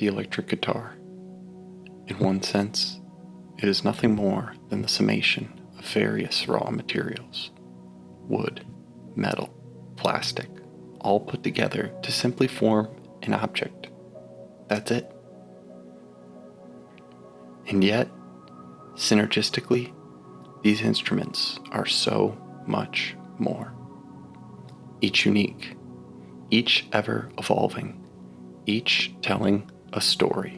The electric guitar. In one sense, it is nothing more than the summation of various raw materials: wood, metal, plastic, all put together to simply form an object. That's it. And yet, synergistically, these instruments are so much more. Each unique, each ever evolving, each telling a story.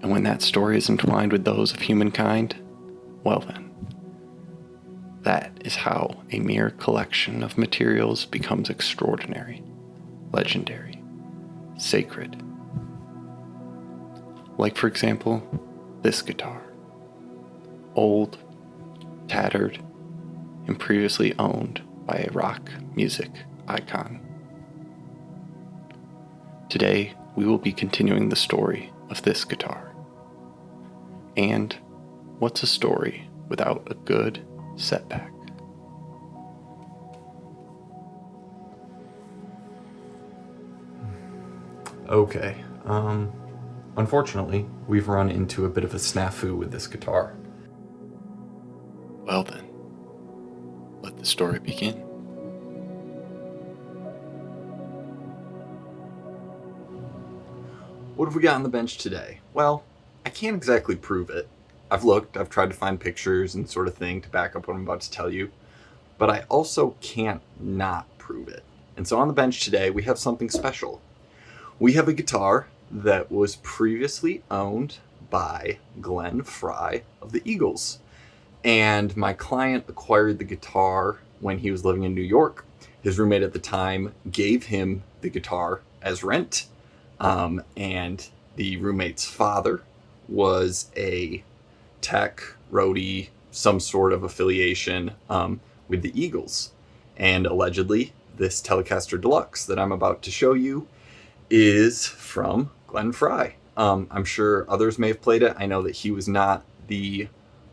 And when that story is entwined with those of humankind, well then, that is how a mere collection of materials becomes extraordinary, legendary, sacred. Like, for example, this guitar. Old, tattered, and previously owned by a rock music icon. Today, we will be continuing the story of this guitar. And what's a story without a good setback? Okay, unfortunately, we've run into a bit of a snafu with this guitar. Well then, let the story begin. What have we got on the bench today? Well, I can't exactly prove it. I've looked, I've tried to find pictures and sort of thing to back up what I'm about to tell you, but I also can't not prove it. And so on the bench today, we have something special. We have a guitar that was previously owned by Glenn Frey of the Eagles. And my client acquired the guitar when he was living in New York. His roommate at the time gave him the guitar as rent. And the roommate's father was a tech, roadie, some sort of affiliation with the Eagles. And allegedly, this Telecaster Deluxe that I'm about to show you is from Glenn Frey. I'm sure others may have played it. I know that he was not the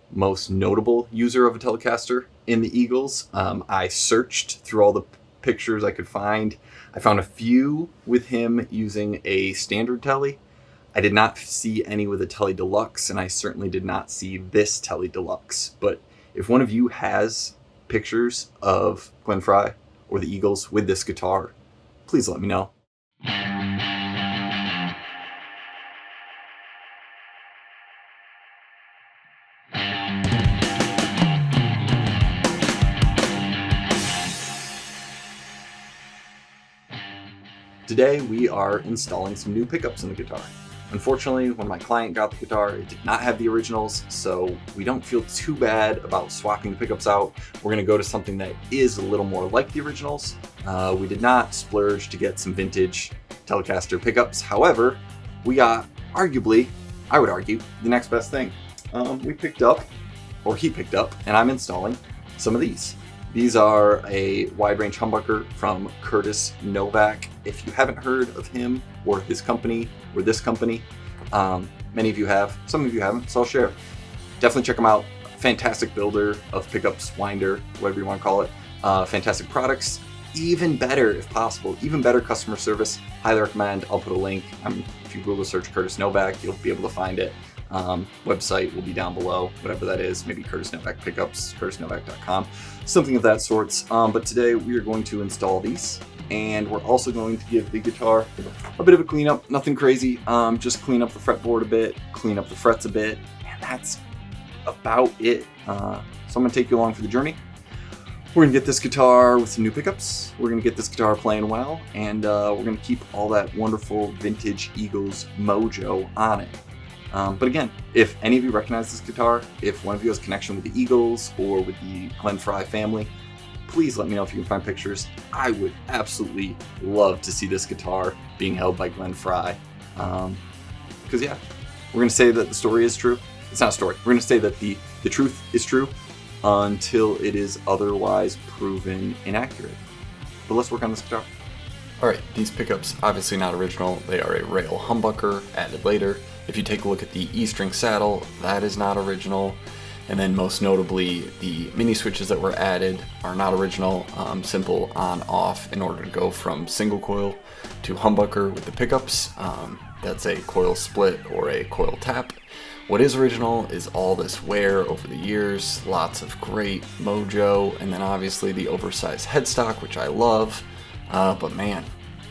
most notable user of a Telecaster in the Eagles. I searched through all the pictures I could find. I found a few with him using a standard Tele. I did not see any with a Tele Deluxe, and I certainly did not see this Tele Deluxe. But if one of you has pictures of Glenn Frey or the Eagles with this guitar, please let me know. Today we are installing some new pickups in the guitar. Unfortunately, when my client got the guitar, it did not have the originals, so we don't feel too bad about swapping the pickups out. We're going to go to something that is a little more like the originals. We did not splurge to get some vintage Telecaster pickups. However, we got, arguably, I would argue, the next best thing. He picked up, and I'm installing some of these. These are a wide range humbucker from Curtis Novak. If you haven't heard of him or his company or this company, many of you have, some of you haven't, so I'll share. Definitely check them out. Fantastic builder of pickups, winder, whatever you want to call it. Fantastic products. Even better, if possible, even better customer service. Highly recommend. I'll put a link. If you Google search Curtis Novak, you'll be able to find it. Website will be down below, whatever that is, maybe Curtis Novak Pickups, curtisnovak.com, something of that sort. But today we are going to install these, and we're also going to give the guitar a bit of a cleanup. Nothing crazy, just clean up the fretboard a bit, clean up the frets a bit, and that's about it. So I'm going to take you along for the journey. We're going to get this guitar with some new pickups, we're going to get this guitar playing well, and we're going to keep all that wonderful vintage Eagles mojo on it. But again, if any of you recognize this guitar, if one of you has a connection with the Eagles or with the Glenn Frey family, please let me know if you can find pictures. I would absolutely love to see this guitar being held by Glenn Frey. Because yeah, we're going to say that the story is true. It's not a story. We're going to say that the truth is true until it is otherwise proven inaccurate. But let's work on this guitar. Alright, these pickups, obviously not original. They are a rail humbucker, added later. If you take a look at the E-string saddle, that is not original. And then most notably, the mini switches that were added are not original, simple on-off in order to go from single coil to humbucker with the pickups. That's a coil split or a coil tap. What is original is all this wear over the years, lots of great mojo, and then obviously the oversized headstock, which I love. But man,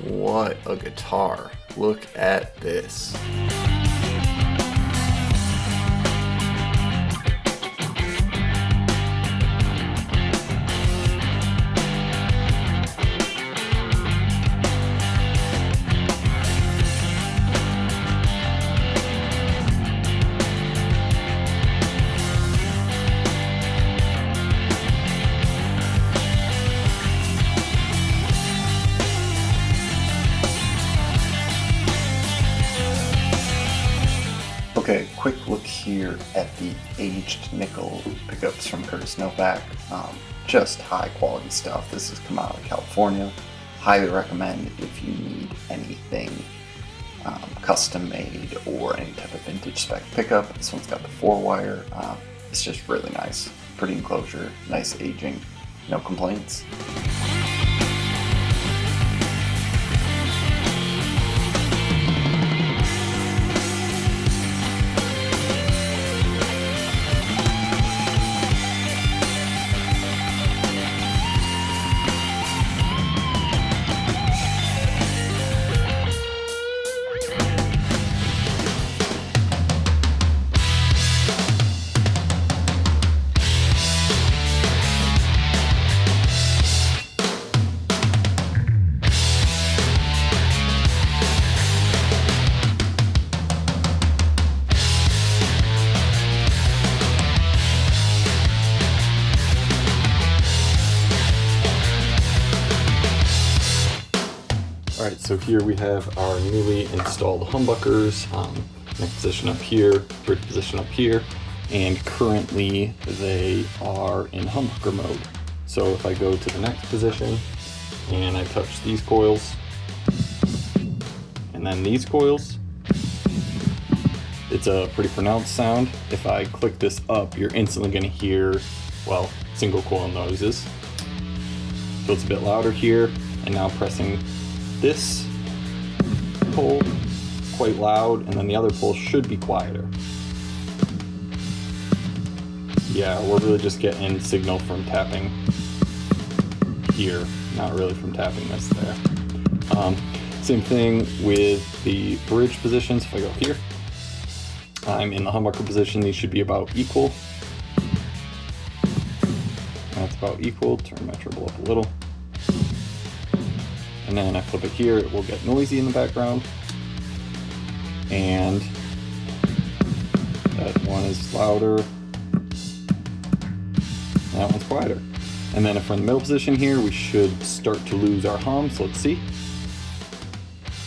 what a guitar. Look at this. Okay, quick look here at the aged nickel pickups from Curtis Novak. Just high quality stuff. This has come out of California. Highly recommend if you need anything custom made or any type of vintage spec pickup. This one's got the 4-wire. It's just really nice. Pretty enclosure, nice aging, no complaints. Alright, so here we have our newly installed humbuckers, neck position up here, bridge position up here, and currently they are in humbucker mode. So if I go to the next position and I touch these coils and then these coils, it's a pretty pronounced sound. If I click this up, you're instantly going to hear, well, single coil noises. So it's a bit louder here, and now pressing this pole quite loud, and then the other pole should be quieter. Yeah, we're really just getting signal from tapping here, not really from tapping this there. Same thing with the bridge positions. If I go here, I'm in the humbucker position. These should be about equal. That's about equal. Turn my treble up a little. And then I flip it here, it will get noisy in the background. And that one is louder. That one's quieter. And then if we're in the middle position here, we should start to lose our hum. So let's see.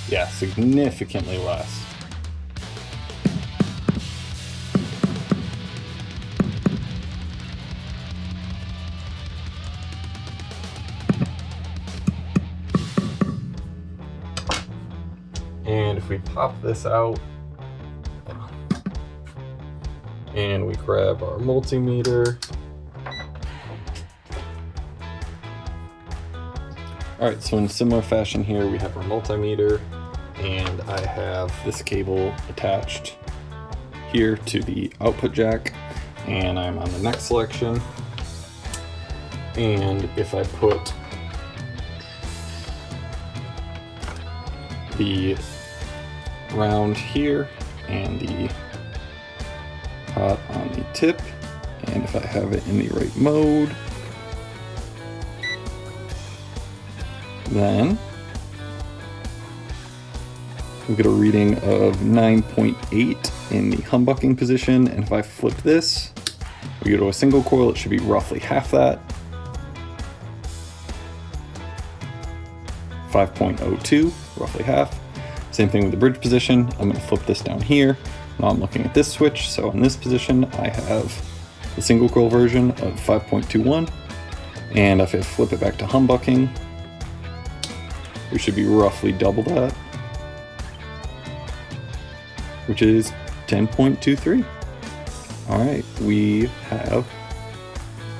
Yeah, significantly less. And if we pop this out and we grab our multimeter. All right, so in similar fashion here, we have our multimeter, and I have this cable attached here to the output jack, and I'm on the next selection. And if I put the round here and the pot on the tip, and if I have it in the right mode, then we get a reading of 9.8 in the humbucking position, and if I flip this, we go to a single coil, it should be roughly half that. 5.02, roughly half. Same thing with the bridge position. I'm going to flip this down here. Now I'm looking at this switch, so in this position I have the single coil version of 5.21, and if I flip it back to humbucking, we should be roughly double that, which is 10.23. All right, we have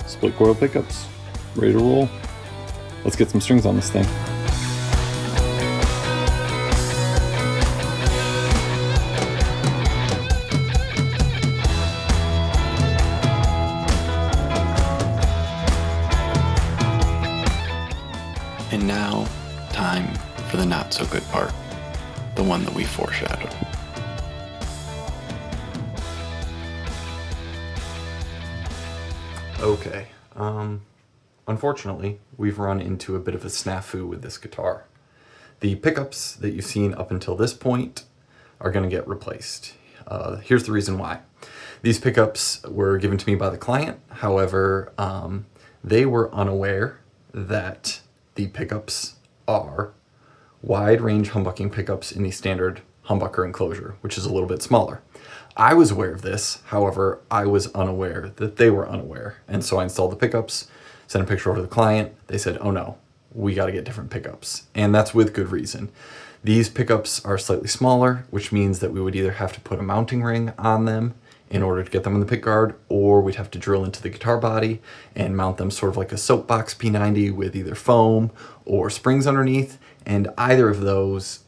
split coil pickups ready to roll. Let's get some strings on this thing. And now, time for the not so good part, the one that we foreshadowed. Okay, unfortunately, we've run into a bit of a snafu with this guitar. The pickups that you've seen up until this point are going to get replaced. Here's the reason why. These pickups were given to me by the client. However, they were unaware that the pickups are wide range humbucking pickups in the standard humbucker enclosure, which is a little bit smaller. I was aware of this, however, I was unaware that they were unaware. And so I installed the pickups, sent a picture over to the client. They said, oh no, we got to get different pickups. And that's with good reason. These pickups are slightly smaller, which means that we would either have to put a mounting ring on them in order to get them on the pick guard, or we'd have to drill into the guitar body and mount them sort of like a soapbox P90 with either foam or springs underneath. And either of those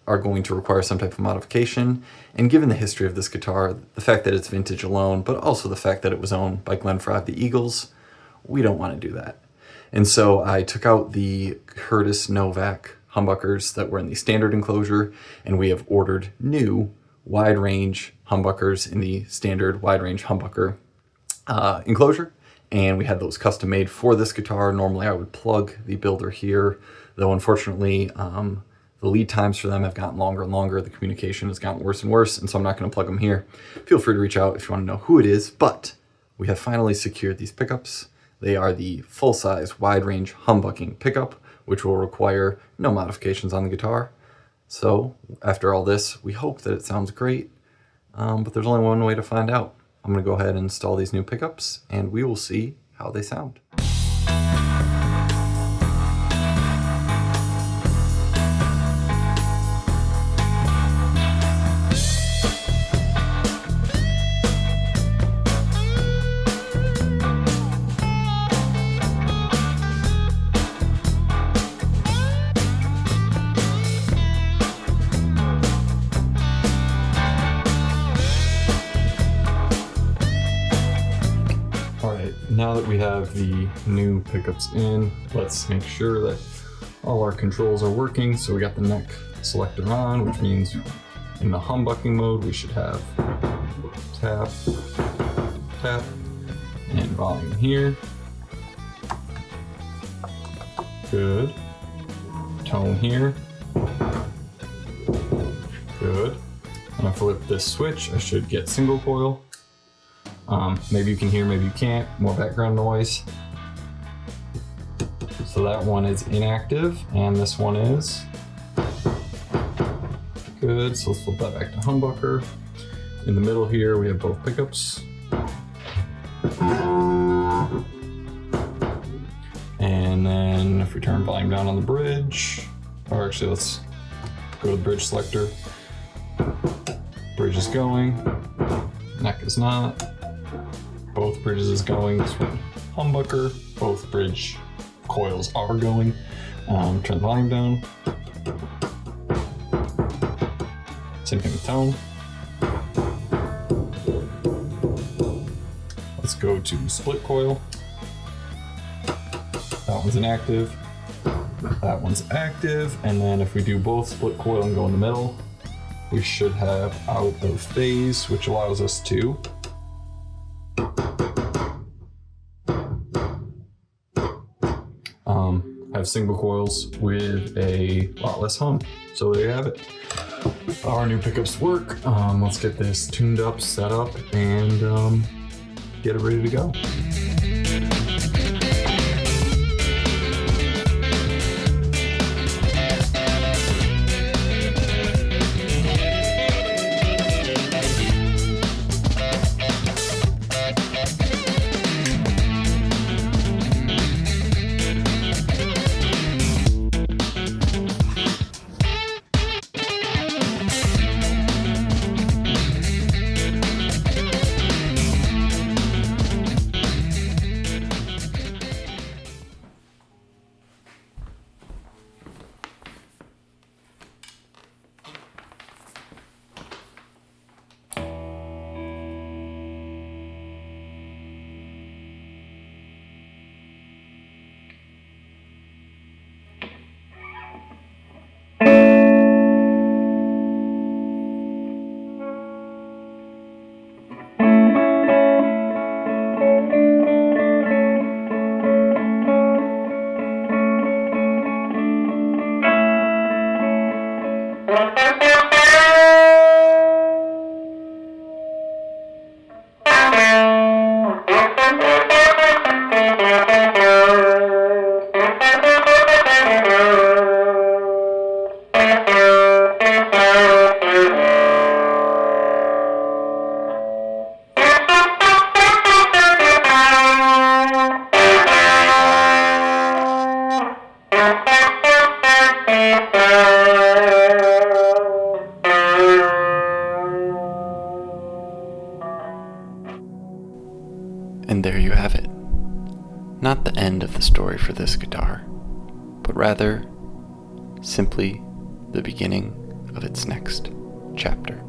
are going to require some type of modification. And given the history of this guitar, the fact that it's vintage alone, but also the fact that it was owned by Glenn Frey of the Eagles, we don't want to do that. And so I took out the Curtis Novak humbuckers that were in the standard enclosure, and we have ordered new wide range humbuckers in the standard wide range humbucker enclosure. And we had those custom made for this guitar. Normally I would plug the builder here, though unfortunately, the lead times for them have gotten longer and longer. The communication has gotten worse and worse, and so I'm not going to plug them here. Feel free to reach out if you want to know who it is, but we have finally secured these pickups. They are the full-size wide-range humbucking pickup, which will require no modifications on the guitar. So after all this, we hope that it sounds great, but there's only one way to find out. I'm going to go ahead and install these new pickups, and we will see how they sound. Now that we have the new pickups in, let's make sure that all our controls are working. So we got the neck selector on, which means in the humbucking mode, we should have tap, tap, and volume here. Good. Tone here. Good. When I flip this switch, I should get single coil. Maybe you can hear, maybe you can't. More background noise. So that one is inactive, and this one is. Good, so let's flip that back to humbucker. In the middle here, we have both pickups. And then if we turn volume down on the bridge, or actually let's go to the bridge selector. Bridge is going, neck is not. Both bridges is going. This one humbucker. Both bridge coils are going. Turn the volume down. Same thing with tone. Let's go to split coil. That one's inactive. That one's active. And then if we do both split coil and go in the middle, we should have out of phase, which allows us to have single coils with a lot less hum. So there you have it. Our new pickups work. Let's get this tuned up, set up, and get it ready to go. And there you have it. Not the end of the story for this guitar, but rather simply the beginning of its next chapter.